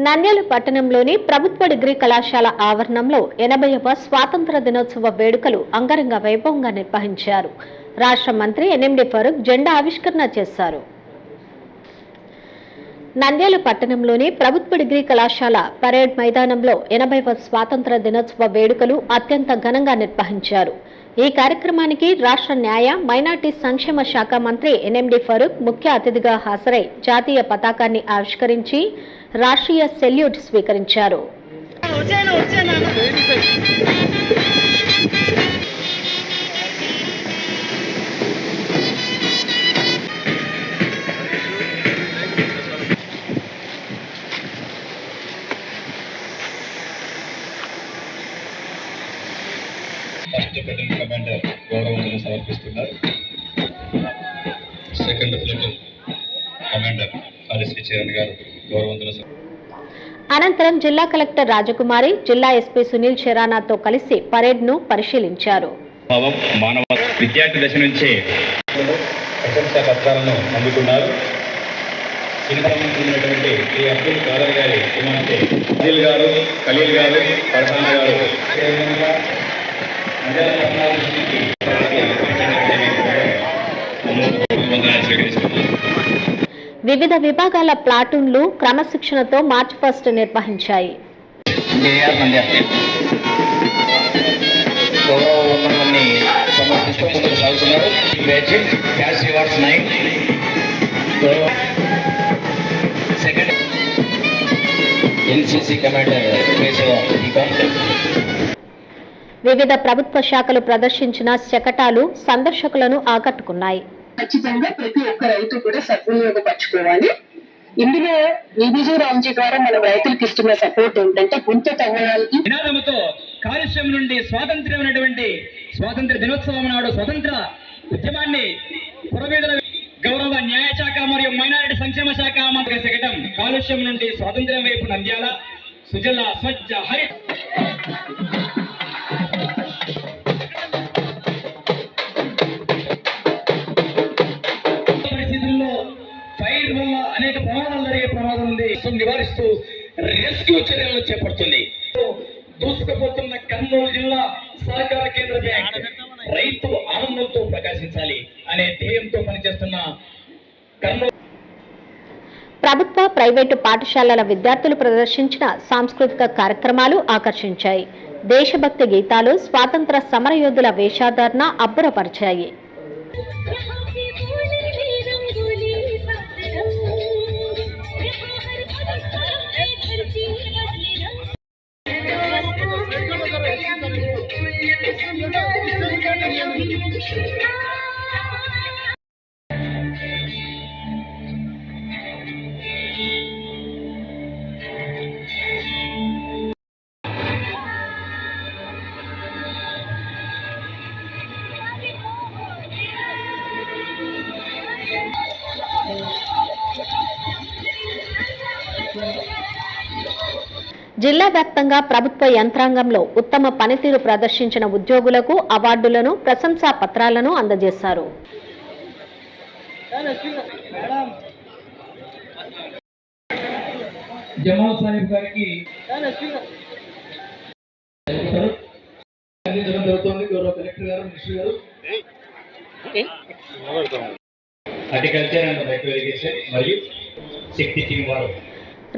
నంద్యాల పట్టణంలోని ప్రభుత్వ డిగ్రీ కళాశాల ఆవరణంలో 80వ స్వాతంత్ర దినోత్సవ వేడుకలు అంగరంగ వైభవంగా నిర్వహించారు. రాష్ట్ర మంత్రి ఎన్ఎండి ఫరూక్ జెండా ఆవిష్కరణ చేశారు. నంద్యాల పట్టణంలోని ప్రభుత్వ డిగ్రీ కళాశాల పరేడ్ మైదానంలో 80వ స్వాతంత్ర దినోత్సవ వేడుకలు అత్యంత ఘనంగా నిర్వహించారు. ఈ కార్యక్రమానికి రాష్ట్ర న్యాయ మైనార్టీ సంక్షేమ శాఖ మంత్రి ఎన్ఎండి ఫరూక్ ముఖ్య అతిథిగా హాజరై జాతీయ పతాకాన్ని ఆవిష్కరించి రాష్ట్రీయ సెల్యూట్ స్వీకరించారు. ఫస్ట్ ప్లటూన్ కమాండర్ గౌరవంగా సమర్పిస్తున్నారు. Second platoon commander RSV Charan గారు గౌరవంగా. అనంతరం జిల్లా కలెక్టర్ రాజకుమారి, జిల్లా ఎస్పీ సునీల్ శరానాతో కలిసి పరేడ్ ను పరిశీలించారు. మానవ విద్యార్థి దశ నుంచే ప్రశంసా పత్రాలను అందుకున్నారు. ఉన్నటువంటి శ్రీ అబ్దుల్ ఖాదర్ గారి కుమార్తె అదిల్ గారు, ఖలీల్ గారు, ఫర్హానా గారు వివిధ విభాగాల ప్లాటూన్లు క్రమశిక్షణతో మార్చ్ 1 నిర్వహించాయి. వివిధ ప్రభుత్వ శాఖలు ప్రదర్శించిన శకటాలు సందర్శకులను ఆకట్టుకున్నాయి. ఖచ్చితంగా ప్రతి ఒక్క రైతు కూడా సద్వినియోగపరచుకోవాలి. ఇందులో ఈబీజీ రామ్జీ ద్వారా మనం రైతులకు ఇస్తున్న సపోర్ట్ ఏంటంటే గుంత తవ్వడానికి నినాదంతో కాలుష్యం నుండి స్వాతంత్ర్యమైనటువంటి స్వాతంత్ర దినోత్సవం నాడు స్వతంత్ర ఉద్యమాన్ని పురవీధుల గౌరవ న్యాయ శాఖ మరియు మైనారిటీ సంక్షేమ శాఖ మంత్రి శకటం కాలుష్యం నుండి స్వాతంత్ర్యం వైపు నంద్యాల సుజల స్వచ్ఛ హరిత అనేక ప్రమాదాలు జరిగే ప్రమాదం ఉంది. నివారిస్తూ రెస్క్యూ చర్యలను చేపడుతుంది. దూసుకుపోతున్న కర్నూలు జిల్లా సహకార కేంద్ర బ్యాంక్ రైతు ఆనందంతో ప్రకాశించాలి అనే ధ్యేయంతో పనిచేస్తున్న కర్నూలు ప్రభుత్వ, ప్రైవేటు పాఠశాలల విద్యార్థులు ప్రదర్శించిన సాంస్కృతిక కార్యక్రమాలు ఆకర్షించాయి. దేశభక్తి గీతాలు, స్వాతంత్ర సమరయోధుల వేషధారణ అబ్బురపరిచాయి. జిల్లా వ్యాప్తంగా ప్రభుత్వ యంత్రాంగంలో ఉత్తమ పనితీరు ప్రదర్శించిన ఉద్యోగులకు అవార్డులను, ప్రశంసా పత్రాలను అందజేశారు.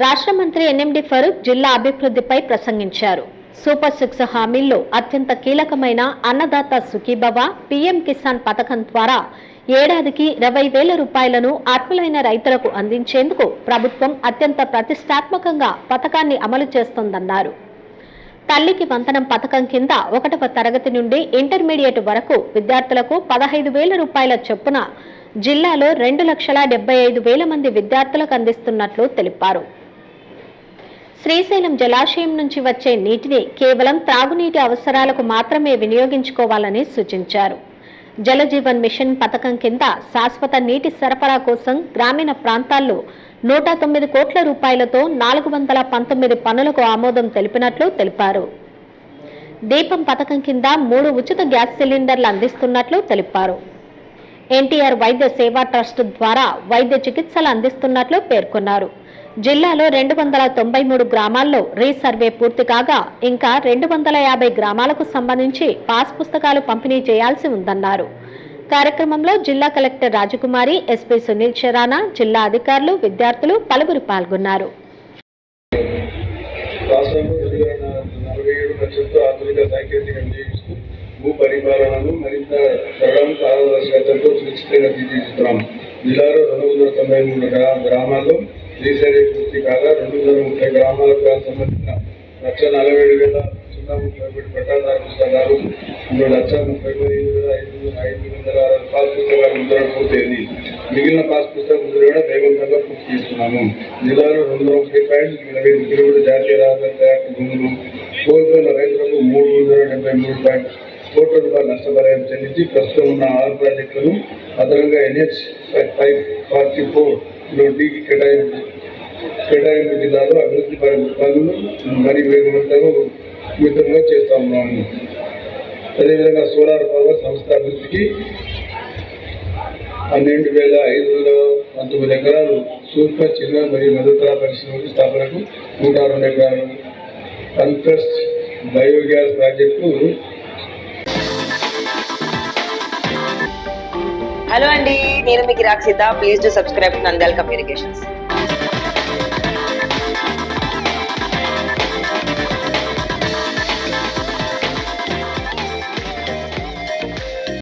రాష్ట్ర మంత్రి ఎన్ఎండి ఫరూక్ జిల్లా అభివృద్ధిపై ప్రసంగించారు. సూపర్ 6 హామీల్లో అత్యంత కీలకమైన అన్నదాత సుఖీభవ, పీఎం కిసాన్ పథకం ద్వారా ఏడాదికి 20,000 రూపాయలను అర్హులైన రైతులకు అందించేందుకు ప్రభుత్వం అత్యంత ప్రతిష్టాత్మకంగా పథకాన్ని అమలు చేస్తోందన్నారు. తల్లికి వందనం పథకం కింద 1వ తరగతి నుండి ఇంటర్మీడియట్ వరకు విద్యార్థులకు 15,000 రూపాయల చొప్పున జిల్లాలో 2,75,000 మంది విద్యార్థులకు అందిస్తున్నట్లు తెలిపారు. శ్రీశైలం జలాశయం నుంచి వచ్చే నీటిని కేవలం త్రాగునీటి అవసరాలకు మాత్రమే వినియోగించుకోవాలని సూచించారు. జలజీవన్ మిషన్ పథకం కింద శాశ్వత నీటి సరఫరా కోసం గ్రామీణ ప్రాంతాల్లో 109 కోట్ల రూపాయలతో 419 పనులకు ఆమోదం తెలిపినట్లు తెలిపారు. దీపం పథకం కింద 3 ఉచిత గ్యాస్ సిలిండర్లు అందిస్తున్నట్లు తెలిపారు. ఎన్టీఆర్ వైద్య సేవా ట్రస్ట్ ద్వారా వైద్య చికిత్సలు అందిస్తున్నట్లు పేర్కొన్నారు. జిల్లాలో 293 గ్రామాల్లో రీసర్వే పూర్తి కాగా ఇంకా 250 గ్రామాలకు సంబంధించి పాస్ పుస్తకాలు పంపిణీ చేయాల్సి ఉందన్నారు. కార్యక్రమంలో జిల్లా కలెక్టర్ రాజకుమారి, ఎస్పీ సునీల్ శరానా, జిల్లా అధికారులు, విద్యార్థులు పలువురు పాల్గొన్నారు. రాష్ట్రంలో 47 లక్షలతో ఆధునిక సాంకేతిక భూ పరిపాలనను మరింత సరళం, పారదర్శకతతో సురక్షితంగా తీర్చిదిద్దుతున్నాం. జిల్లాలో 293 గ్రామాల్లో రీసర్వే పూర్తి కాగా 230 గ్రామాలకు సంబంధించిన 1,47,031 పట్టాదారు పుస్తకాలు, 3,33,506 పాస్ పుస్తకాలు ముద్రణ పూర్తయింది. మిగిలిన పాస్ పుస్తకం ముద్రణ వేగవంతంగా పూర్తి చేస్తున్నాము. జిల్లాలో 230.85 కిలోమీటర్ల జాతీయ రహదారి తయారు భూములు కోల్పోయిన రైతులకు 373 కోట్ల రూపాయల నష్టపరిహారం చెల్లించి ప్రస్తుతం ఉన్న 6 ప్రాజెక్టులను అదనంగా NH 544 కేటాయింపు జిల్లాలో అభివృద్ధి పనులు మరి వేగవంతంగా చేస్తా ఉన్నాము. అదేవిధంగా సోలార్ పవర్ సంస్థ అభివృద్ధికి 12,519 ఎకరాలు సూక్ష్మ, చిన్న మరియు మధ్యతర పరిశ్రమల స్థాపనకు 102 ఎకరాలు కన్ఫ్రెస్ట్ బయోగ్యాస్ ప్రాజెక్టు. హలో అండి, నేను మీకు Rakshitha. Please do subscribe to Nandyal communications.